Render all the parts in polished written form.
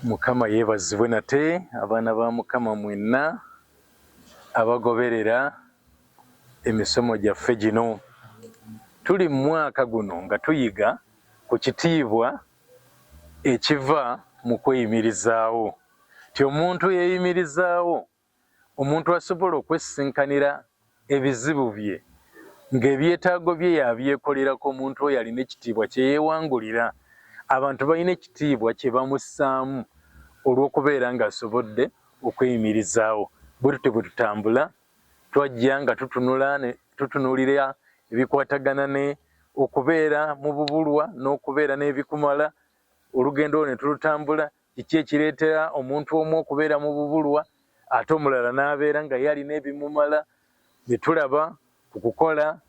Mukama yeebazibwe nate abaana ba Mukama mwenna abagoberera emisomo gyaffe gino. Tuli mu mwaka guno nga tuyiga ku kitiibwa ekiva mu kweyimirizaawo. Ti omuntu yeeyimirizaawo, omuntu asobola okwesisinkanira ebizibu bye ng'ebyetaago bye yabyekolerako. Omuntu oyo alina ekitiibwa kye yeewangulira. Abantu balina ekitiibwa kye bamussaamu olw'okubeera ng'asobodde okweyimirizaawo. Bwe tutyo bwe tutambula twajja nga tutunuulira ebikwatagana ne okubeera mu bubulwa n'okubeera n'ebikumala. Olugendo olwo ne tulutambula, kiki ekireetera omuntu omu okubeera mu bubulwa ate omulala n'abeera nga ye alina ebimumala. Ne tulaba ku kukola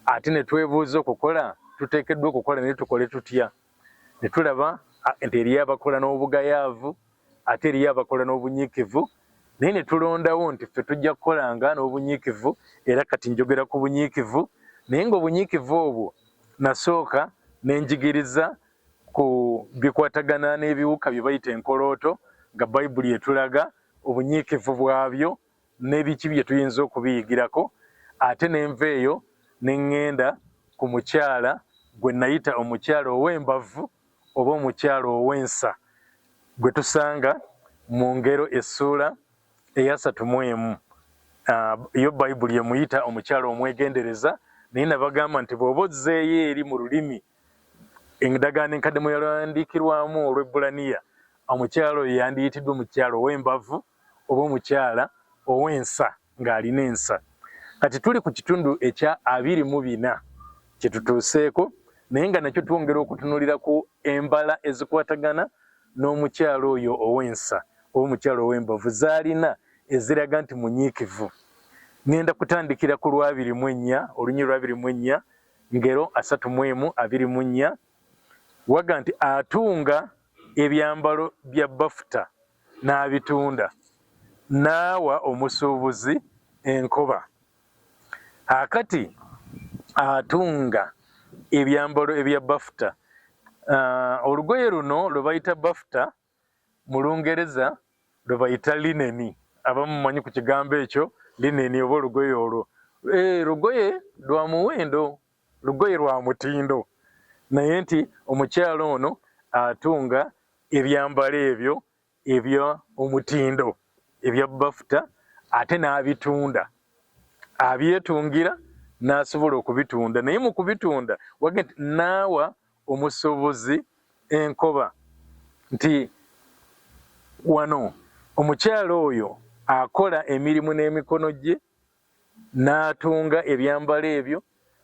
ate ne twebuuza okukola tuteekeddwa okukola naye tukole tutya. Ne tulaba nti eriyo abakola n'obugayaavu ate eriyo abakola n'obunyiikivu, naye ne tulondawo nti ffe tujja kukolanga n'obunyiikivu, era kati njogera ku bunyiikivu. Naye ng'obunyiikivu obwo nasooka ne njigiriza ku bikwatagana n'ebiwuka bye bayita enkolooto, nga Bayibuli etulaga obunyiikivu bwabyo n'ebiki bye tuyinza okubiyigirako. Ate ne nva eyo ne ŋŋenda ku mukyala gwe nayita omukyala ow'embavu oba omukyala ow'ensa, gwe tusanga mu Ngero essuula eya 31. Yo Bayibuli emuyita omukyala omwegendereza, naye nabagamba nti bw'oba ozzeeyo eri mu lulimi endagaano enkadde mwe yawandiikirwamu Olwebbulaniya, omukyala oyo yandiyitiddwa omukyala ow'embavu oba omukyala ow'ensa ng'alina ensa. Kati tuli ku kitundu ekya 24 kye tutuuseeko, naye nga nakyo twongera okutunuulira ku embala ezikwatagana n'omukyala oyo ow'ensa oba omukyala ow'embavu z'alina eziraga nti munyiikivu. Ŋŋenda kutandikira ku lwa 24, olunyi lwa 24, Ngero 31:24, waga nti atunga ebyambalo bya bafuta n'abitunda, n'awa omusuubuzi enkoba. Akati atunga ebyambalo ebya bafuta, olugoye luno lwe bayita bafuta mu Lungereza lwe bayita lineni. Abamu mumanyi ku kigambo ekyo lineni oba olugoye olwo. Lugoye lwa muwendo, lugoye lwa mutindo, naye nti omukyala ono atunga ebyambalo ebyo ebya omutindo ebya bafuta ate n'abitunda. Abyetungira n'asobola okubitunda, naye mu kubitunda wage nti n'awa omusuubuzi enkoba. Nti wano omukyala oyo akola emirimu n'emikono gye, n'atunga ebyambalo ebyo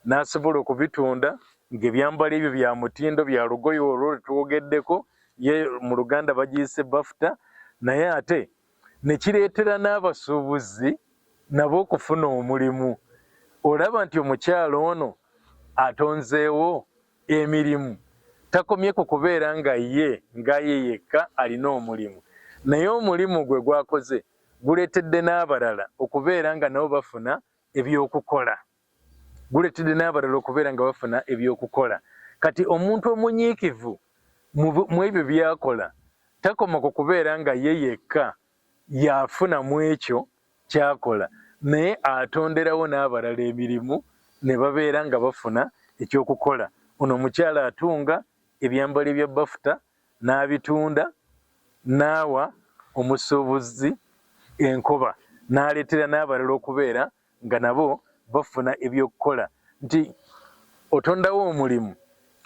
n'asobola okubitunda, ng'ebyambalo ebyo bya mutindo bya lugoye olwo lwetwogeddeko, ye mu Luganda bagiyise bafuta, naye ate ne kireetera n'abasuubuzi nabo okufuna omulimu. Olaba nti omukyala ono atonzeewo emirimu, takomye ku kubeera nga ye yekka alina omulimu, naye omulimu gwe gwakoze guleetedde n'abalala okubeera nga nabo bafuna ebyokukola. Kati omuntu omunyiikivu mu ebyo byakola takoma ku kubeera nga ye yekka yafuna mu ekyo kyakola, naye atonderawo n'abalala emirimu ne babeera nga bafuna ekyokukola. Ono omukyala atunga ebyambalo ebya bafuta n'abitunda, n'awa omusuubuzi enkoba, n'aleetera n'abalala okubeera nga nabo bafuna ebyokukola. Nti otondawo omulimu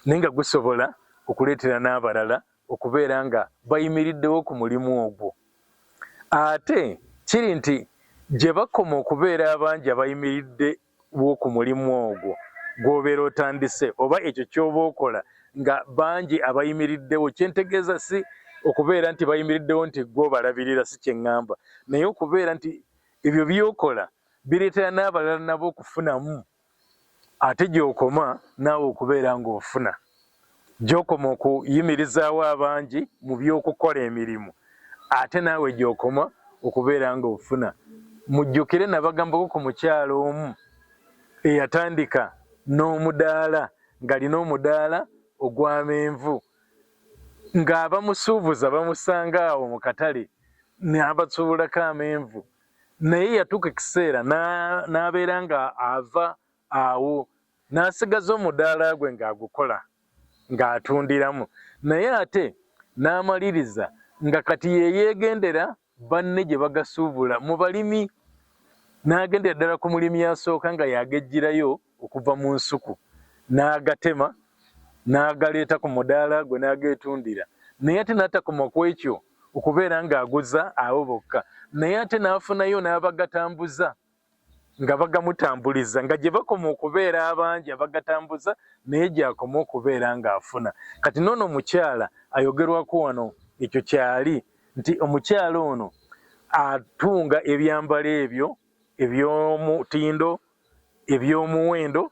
naye nga gusobola okuleetera n'abalala okubeera nga bayimiriddewo ku mulimu ogwo. Ate kiri nti gye bakoma okubeera abangi abayimiriddewo ku mulimu ogwo gw'obeera otandise, oba ekyo ky'oba okola nga bangi abayimiriddewo, kyentegeeza si okubeera nti bayimiriddewo nti gwe obalabirira, si kyeŋŋamba, naye okubeera nti ebyo by'okola bireetera n'abalala nabo okufunamu, ate gy'okoma naawe okubeera ng'ofuna. Gy'okoma okuyimirizaawo abangi mu by'okukola emirimu, ate naawe gy'okoma okubeera ng'ofuna. Mujjukire nabagambako ku mukyala omu eyatandika n'omudaala, ng'alina omudaala ogw'amenvu. ng'abamusuubuza bamusanga awo mu katale n'abasuubulako amenvu, naye yatuuka ekiseera n'abeera nga ava awo n'asigaza omudaala gwe ng'agukola ng'atundiramu, naye ate n'amaliriza nga kati yeyeegendera banne gye bagasuubula mu balimi, n'agendera ddala ku mulimi asooka nga yagejjirayo okuva mu nsuku n'agatema n'agaleeta ku mudaala gwe n'ageetundira, naye ate n'atakoma ku ekyo okubeera ng'aguza abo bokka, naye ate n'afunayo n'abagatambuza nga bagamutambuliza nga gye bakoma okubeera abangi abagatambuza naye gy'akoma okubeera ng'afuna. Kati noono omukyala ayogerwako wano ekyo kyali nti omukyala ono atunga ebyambalo ebyo eby'omutindo eby'omuwendo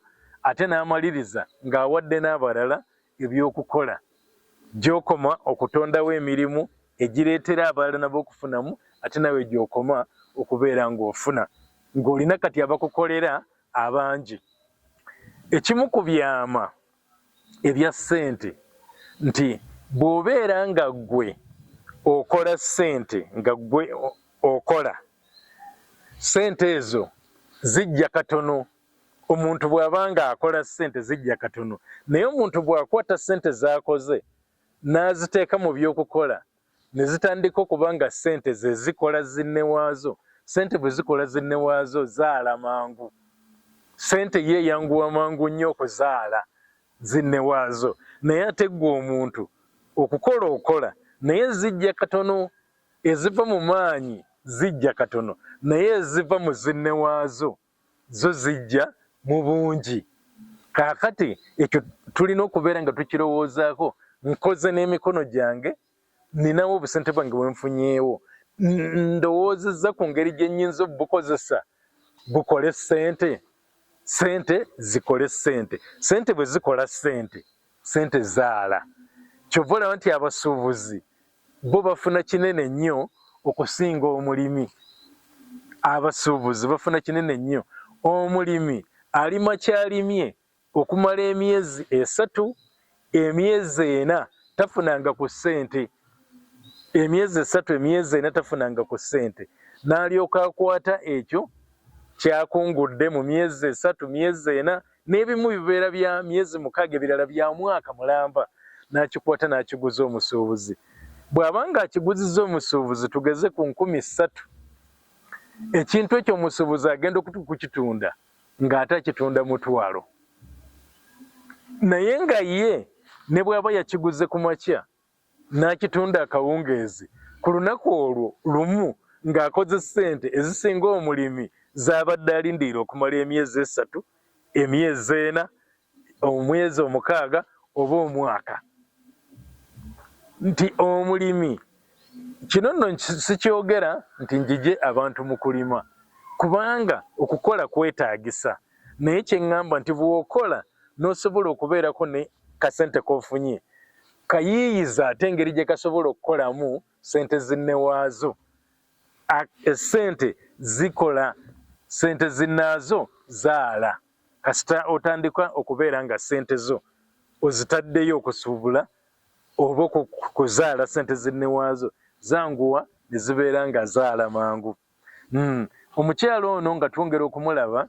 ate n'amaliriza ng'awadde n'abalala ebyokukola gy'okoma okutondawo emirimu egireetera abalala nabo okufunamu ate nawe gy'okoma okubeera ng'ofuna ng'olina kati abakukolera abangi. Ekimu ku byama ebya ssente nti bw'obeera nga ggwe okola ssente nga ggwe okola ssente ezo zijja katono. Omuntu bw'aba nga akola ssente zijja katono, naye omuntu bw'akwata ssente z'akoze n'aziteeka mu by'okukola ne zitandika okuba nga ssente ze zikola zinne waazo, ssente bwe zikola zinne waazo zaala mangu, ssente ye eyanguwa mangu nnyo okuzaala zinne waazo, naye ate ggwe omuntu okukola okola naye zijja katono, eziva mu maanyi zijja katono, naye eziva mu zinne waazo zo zijja mu bungi. Kaakati ekyo tulina okubeera nga tukirowoozaako, nkoze n'emikono gyange, ninawo obusente bwange bwe nfunyeewo, ndowoozezza ku ngeri gye nnyinza obukozesa bukole ssente, ssente zikole ssente, ssente bwe zikola ssente, ssente zaala. Kyova olaba nti abasuubuzi bo bafuna kinene nnyo okusinga omulimi. Abasuubuzi bafuna kinene nnyo. Omulimi alima kyalimye okumala emyezi 3, emyezi 4 tafunanga ku ssente, emyezi 3 emyezi 4 tafunanga ku ssente, n'alyoka akwata ekyo kyakungudde mu myezi 3 myezi 4 n'ebimu bibeera bya myezi 6 ebirala bya mwaka mulamba, n'akikwata n'akiguza omusuubuzi. Bw'aba nga akiguzizza omusuubuzi tugeze ku 3,000, ekintu ekyo omusuubuzi agenda okukitunda ng'ate akitunda 1,000, naye nga ye ne bw'aba yakiguze ku makya n'akitunda akawungeezi, ku lunaku olwo lumu ng'akoze ssente ezisinga omulimi z'abadde alindiira okumala emyezi 3, emyezi 4, omwezi 6 oba omwaka. Nti omulimi kino nno sikyogera nti njije abantu mu kulima, kubanga okukola kwetaagisa, naye kye ŋŋamba nti bw'okola n'osobola okubeerako ne kasente k'ofunye, kayiiyiza ate engeri gye kasobola okukolamu ssente zinne waazo. Essente zikola, ssente zinnaazo zaala, kasita otandika okubeera nga ssente zo ozitaddeyo okusuubula oba okuzaala ssente zinne waazo, zanguwa ne zibeera nga zaala mangu. Omukyala ono nga twongera okumulaba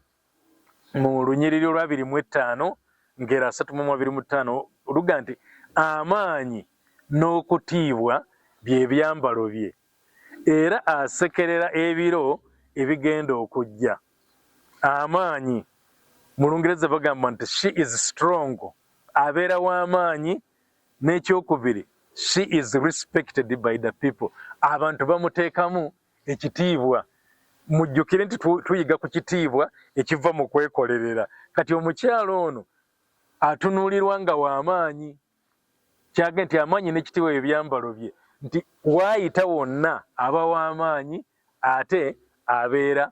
mu lunyiriri olwa 25 ngera 325 oluga nti amaanyi n'okutiibwa bye byambalo bye, era asekerera ebiro ebigenda okujja. Amaanyi mu Lungereza bagamba nti she is strong, abeera w'amaanyi, n'ekyokubiri she is respected by the people, abantu bamuteekamu ekitiibwa. Mujjukire nti tuyiga ku kitiibwa ekiva mu kwekolerera. Kati omukyala ono atunuulirwa nga w'amaanyi, kyage nti amaanyi n'ekitiibwa ebyambalo bye, nti waayita wonna aba w'amaanyi ate abeera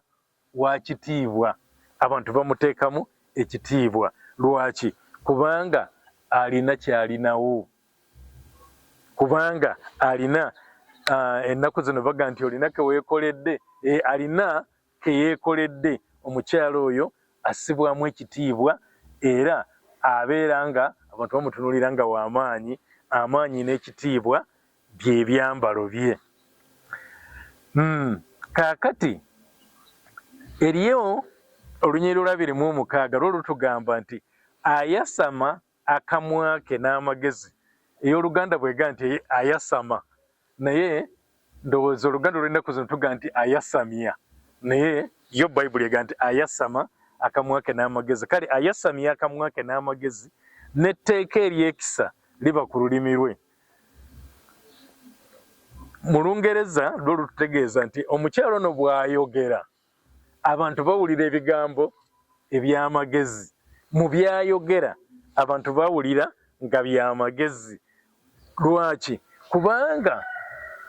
wa kitiibwa, abantu bamuteekamu ekitiibwa. Lwaki? Kubanga alina kyalinawo, kubanga alina ennaku zino baga nti olina ke weekoledde, alina ke yeekoledde. Omukyala oyo assibwamu ekitiibwa era abeera nga abantu bamutunuulira nga w'amaanyi, amaanyi n'ekitiibwa by'ebyambalo bye. Kaakati eriyo Olunyiriri 26 lwo lutugamba nti ayasama akamwa ke n'amagezi. Ey'Oluganda bw'ega nti ayasama, naye ndowooza Oluganda olw'ennaku zino tuga nti ayasamya, naye yo Bayibuli ega nti ayasama akamwa ke n'amagezi. Kale ayasamya akamwa ke n'amagezi n'etteeka ery'ekisa liba ku lulimi lwe. Mu Lungereza lwo lututegeeza nti omukyala ono bw'ayogera abantu bawulira ebigambo eby'amagezi. Mu byayogera abantu bawulira nga by'amagezi. Lwaki? Kubanga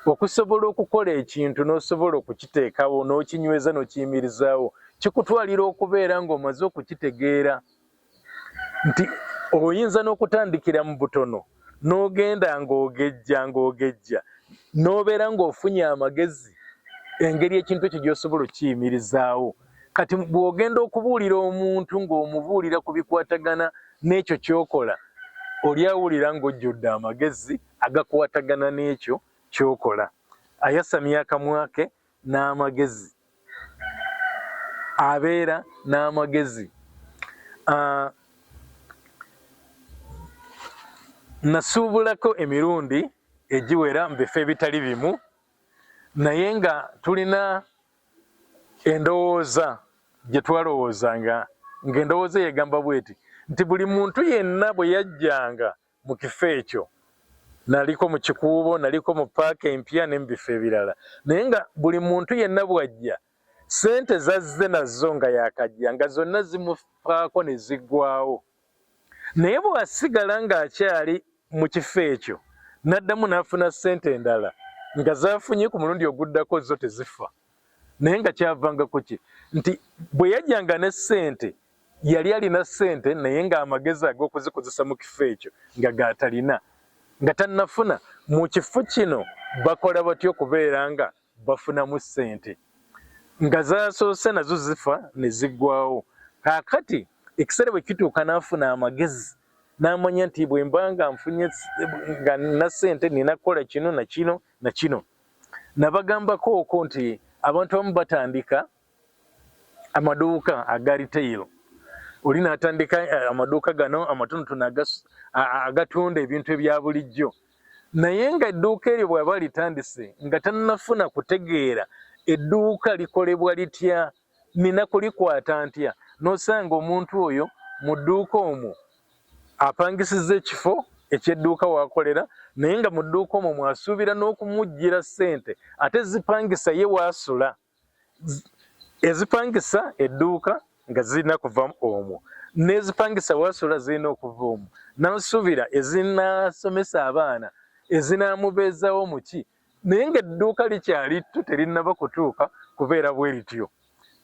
okusobola okukola ekintu n'osobola okukiteekawo n'okinyweza n'okiyimirizaawo kikutwalira okubeera ng'omaze okukitegeera. Nti oyinza n'okutandikira mu butono n'ogenda ng'ogejja n'obeera ng'ofunye amagezi engeri ekintu ekyo gy'osobola okiyimirizaawo. Kati bw'ogenda okubuulira omuntu ng'omubuulira ku bikwatagana n'ekyo ky'okola, oli awulira ng'ojjudde amagezi agakwatagana n'ekyo ky'okola. Ayasamya akamwa ke n'amagezi, abeera n'amagezi. Nasuubulako emirundi egiwera mu bifo ebitali bimu, naye nga tulina endowooza gye twalowoozanga, ng'endowooza yegamba bweti nti buli muntu yenna bwe yajjanga mu kifo ekyo, naliko mu kikuubo, naliko mu paaka empya ne mu bifo ebirala, naye nga buli muntu yenna bw'ajja ssente zazze nazo nga yakajja nga zonna zimufaako ne ziggwaawo. Naye bw'asigala ng'akyali mu kifo ekyo n'addamu n'afuna ssente endala nga zaafunye ku mulundi oguddako zo tezifa, naye nga kyavanga ku ki? Nti bwe yajjanga ne ssente yali alina ssente naye ng'amagezi ag'okuzikozesa mu kifo ekyo nga gaatalina, nga tannafuna. Mu kifo kino bakola batya okubeera nga bafunamu ssente? Nga zaasoose nazo zifa ne ziggwawo. Kaakati ekiseera bwe kituuka n'afuna amagezi n'amanya nti bwe mba nga nfunye nga nina ssente nina kukola kino na kino na kino. Nabagambako okwo nti abantu abamu batandika amaduuka aga retail. Oli n'atandika amaduuka gano amatonotono agatunda ebintu ebya bulijjo, naye nga edduuka eryo bw'aba litandise nga tannafuna kutegeera edduuka likolebwa litya, nina kulikwata ntya, n'osanga omuntu oyo mu dduuka omwo apangisizza ekifo eky'edduuka w'akolera, naye nga mu dduuka omwo mwasuubira n'okumuggyira ssente ate zipangisa ye w'asula, ezipangisa edduuka nga zirina kuva omwo, n'ezipangisa w'asula zirina okuva omwo, n'asuubira ezinaasomesa abaana, ezinaamubeezaawo mu ki, naye ng'edduuka likyali tto terinnaba kutuuka kubeera bwe lityo.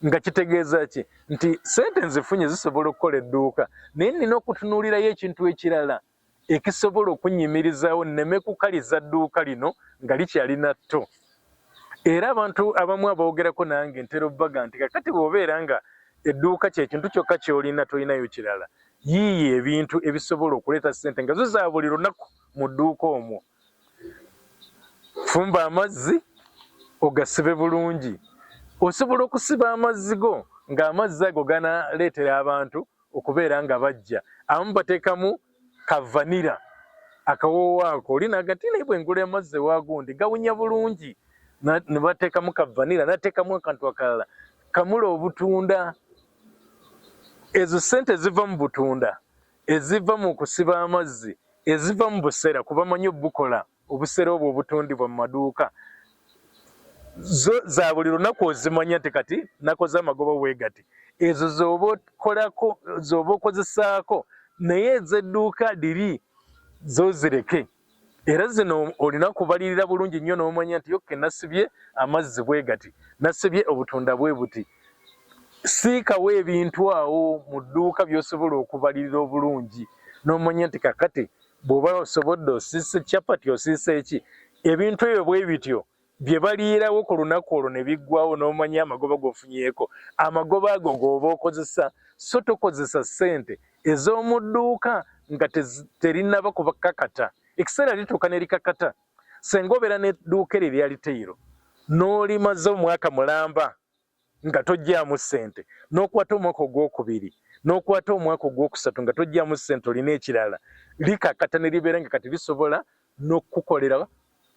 Nga kitegeeza ki? Nti ssente nzifunye zisobola okukola edduuka, naye nina okutunuulirayo ekintu ekirala ekisobola okunyimirizaawo nneme kukaliza dduuka lino nga likyalina tto. Era abantu abamu aboogerako nange ntera obbaga nti kakati bw'obeera nga edduuka kyekintu kyokka ky'olina tolinayo kirala, yiiyo ebintu ebisobola okuleeta ssente nga zo za buli lunaku mu dduuka omwo. Fumba amazzi ogasibe bulungi. Osobola okusiba amazzi go ng'amazzi ago ganaleetera abantu okubeera nga bajja. Abamu bateekamu kavanira, akawoowo ako, oli nagati naye bwe ngula amazzi ewagundi gawunya bulungi, ne bateekamu kavanira, n'ateekamu akantu akalala kamula obutunda. Ezo ssente ziva mu butunda, eziva mu kusiba amazzi, eziva mu busera, kuba manyi obukola obusera obwo obutundibwa mu maduuka, zo za buli lunaku ozimanya nti kati nakoze amagoba bwe gati. Ezo z'oba okolako, z'oba okozesaako, naye ez'edduuka liri zo zireke. Era zino olina kubalirira bulungi nnyo n'omanya nti yokke nasibye amazzi bwe gati, nasibye obutunda bwe buti. Siikawo ebintu awo mu dduuka by'osobola okubalirira obulungi n'omanya nti kakati bw'oba osobodde osiise capati osiise eki, ebintu ebyo bwe bityo bye baliirawo ku lunaku olwo ne biggwawo n'omanya amagoba g'ofunyeeko, amagoba ago g'oba okozesa, so tokozesa ssente ez'omu dduuka nga terinaba kubakakata ekiseera lituuka ne likakata. Senga obeera n'edduuka eryo erya liteiro n'olimaze omwaka mulamba nga tojjaamu ssente, n'okwata omwaka ogwokubiri n'okwata omwaka ogwokusatu nga tojjaamu ssente, olina ekirala, likakata ne libeera nga kati lisobola n'okukolera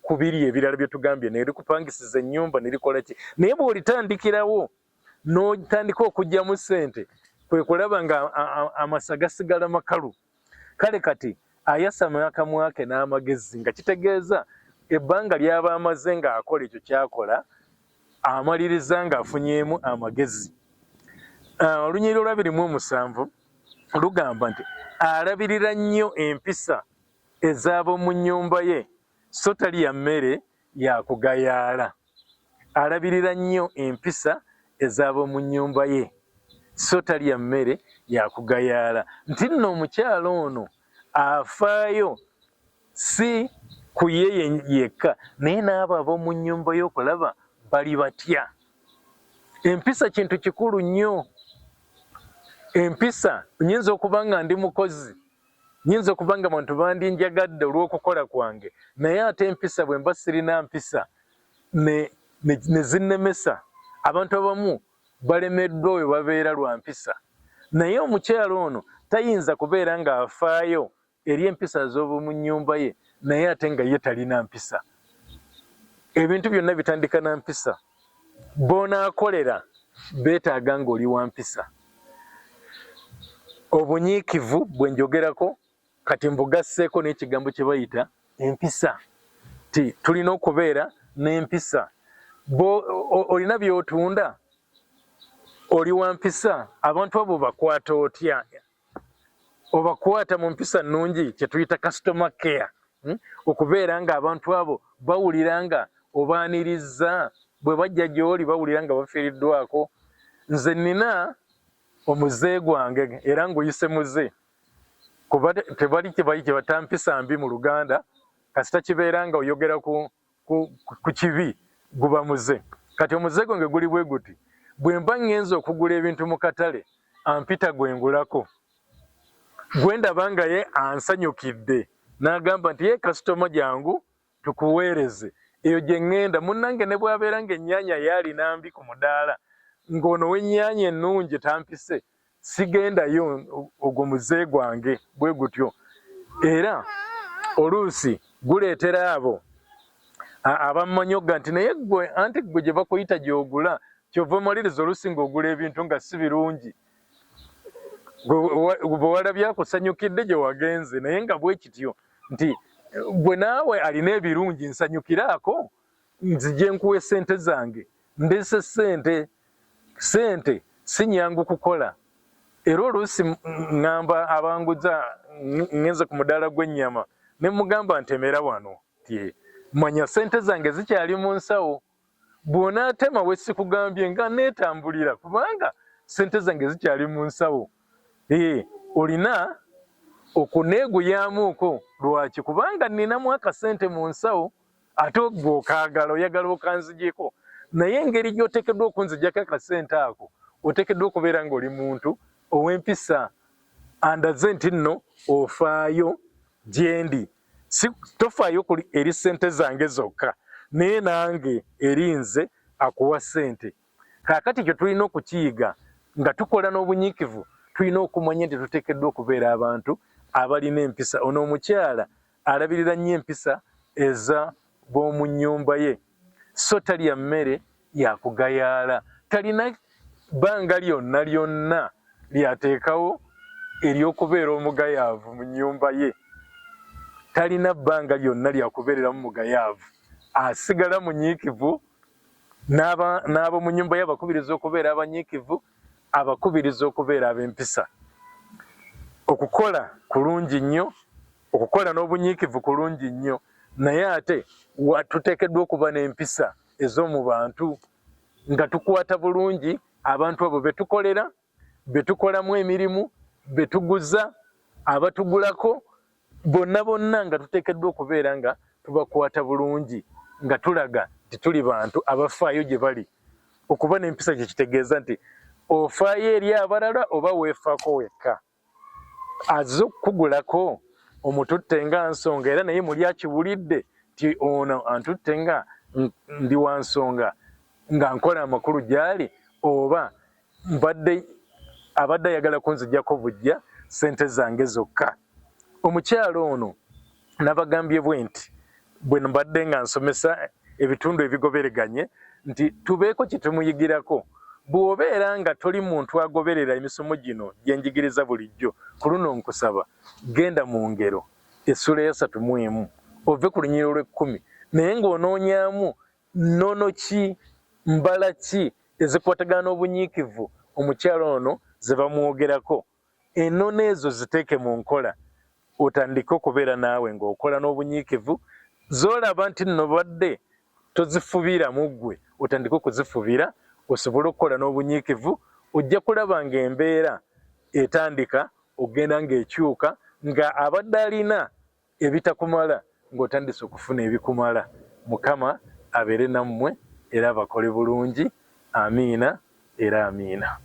ku biri ebirala bye tugambye, ne likupangisiza ennyumba ne likola ki. Naye bw'olitandikirawo n'otandika okuggyamu ssente, kwe kulaba nga amasa gasigala makalu. Kale kati ayasama akamwake n'amagezi, nga kitegeeza ebbanga ly'aba amaze ng'akola ekyo ky'akola, amaliriza ng'afunyeemu amagezi. Olunyiriri olwa 27 lugamba nti alabirira nnyo empisa ez'ab'omu nnyumba ye, so talya mmere ya kugayaala. Alabirira nnyo empisa ez'ab'omu nnyumba ye, so talya mmere ya kugayaala. Nti nno omukyala ono afaayo si ku ye yekka, naye n'abo ab'omu nnyumba ye okulaba bali batya. Empisa kintu kikulu nnyo. Empisa, nyinza okuba nga ndi mukozi, nyinza okuba nga abantu bandinjagadde olw'okukola kwange, naye ate empisa bwe mba sirina mpisa ne zinnemesa. Abantu abamu balemeddwa we babeera lwa mpisa. Naye omukyala ono tayinza kubeera ng'afaayo eri empisa z'ob'omu nnyumba ye, naye ate nga ye talina mpisa. Ebintu byonna bitandika na mpisa. B'onaakolera beetaaga ng'oli wa mpisa. Obunyiikivu bwe njogerako kati mbugasseeko n'ekigambo kye bayita empisa. Ti tulina okubeera n'empisa. Olina by'otunda, oli wa mpisa, abantu abo bakwata otya? Obakwata mu mpisa nnungi, kye tuyita customer care. Okubeera nga abantu abo bawulira nga obaanirizza, bwe bajja gy'oli bawulira nga bafiiriddwako. Nze nina omuze gwange era ng'oyise muze, kuba tebali kye bata mpisa mbi mu Luganda, kasita kibeera nga oyogera ku kibi guba muze. Kati omuze gwange guli bwe guti, bwe mba ngenza okugula ebintu mu katale, ampita gwengulako. Gwe ndaba nga ye ansanyukidde, n'agamba nti ye kasitoma jangu tukuweereze. Eyo gye ŋŋenda. Munnange ne bw'abeera ng'ennyaanya yaalina mbi ku mudaala, ng'ono w'ennyaanya ennungi tampise, sigendayo. Ogwo muze gwange bwe gutyo. Era oluusi guleetera abo abammanyoga nti naye gwe anti gwe gye bakuyita gy'ogula, kyova omaliriza oluusi ng'ogula ebintu nga si birungi. Bwe walabye akusanyukidde gye wagenze, naye nga bwe kityo nti gwe naawe alina ebirungi nsanyukiraako, nzije nkuwe ssente zange, ndeese ssente. Ssente si nyangu kukola. Era oluusi ŋŋamba abanguza, ngenze ku mudaala gw'ennyama, ne mugamba ntemera wano, manya ssente zange zikyali mu nsawo. Bw'onaatema we sikugambye nga neetambulira, kubanga ssente zange zikyali mu nsawo. Olina okuneeguyaamuuko. Lwaki? Kubanga nninamu akasente mu nsawo, ate gwe okaagala, oyagala okanzigyeko. Naye engeri gy'oteekeddwa okunzigyako akasente ako, oteekeddwa okubeera ng'oli muntu ow'empisa. Andaze nti nno ofaayo gye ndi. Tofaayo eri ssente zange zokka, naye nange eri nze akuwa ssente. Kaakati kyo tulina okukiyiga nga tukola n'obunyiikivu. Tulina okumanya nti tuteekeddwa okubeera abantu abalina empisa. Ono omukyala alabirira nnyo empisa eza b'omu nnyumba ye, so talya mmere ya kugayaala. Talina bbanga lyonna lyateekawo ery'okubeera omugayaavu mu nnyumba ye. Talina bbanga lyonna lyakubeereramu mugayaavu. Asigala munyiikivu, n'ab'omu nnyumba ye abakubiriza okubeera abanyiikivu, abakubiriza okubeera ab'empisa. Okukola kulungi nnyo, okukola n'obunyiikivu kulungi nnyo, naye ate tuteekeddwa okuba n'empisa ez'omu bantu, nga tukwata bulungi abantu abo be tukolera, be tukolamu emirimu, be tuguza, abatugulako, bonna nga tuteekeddwa okubeera nga tubakwata bulungi, nga tulaga nti tuli bantu abafaayo gye bali. Okuba n'empisa kye kitegeeza nti ofaayo eri abalala oba weefaako wekka. Azze okukugulako omututte nga nsonga era naye muli akiwulidde ti ono antutte nga ndi wa nsonga nga nkola amakulu gyali oba abadde ayagala kunzijjako bujja ssente zange zokka. Omukyalo ono nabagambye bwe nti bwe mbadde nga nsomesa ebitundu ebigobereganye nti tubeeko kye tumuyigirako. Bw'obeera nga toli muntu agoberera emisomo gino gye njigiriza bulijjo, ku luno nkusaba genda mu Ngero essula ya 31 ove ku lunyiriro lw'10 naye ng'onoonyaamu nnono ki mbala ki ezikwatagana n'obunyiikivu omukyalo ono ze bamwogerako. Ennono ezo ziteeke mu nkola otandike okubeera naawe ng'okola n'obunyiikivu z'olaba nti nno badde tozifubira mu ggwe otandike okuzifubira osobole okukola n'obunyiikivu. Ojja kulaba ng'embeera etandika ogenda ng'ekyuka nga abadde alina ebitakumala ng'otandise okufuna ebikumala. Mukama abeere nammwe era abakole bulungi. Amiina era amiina.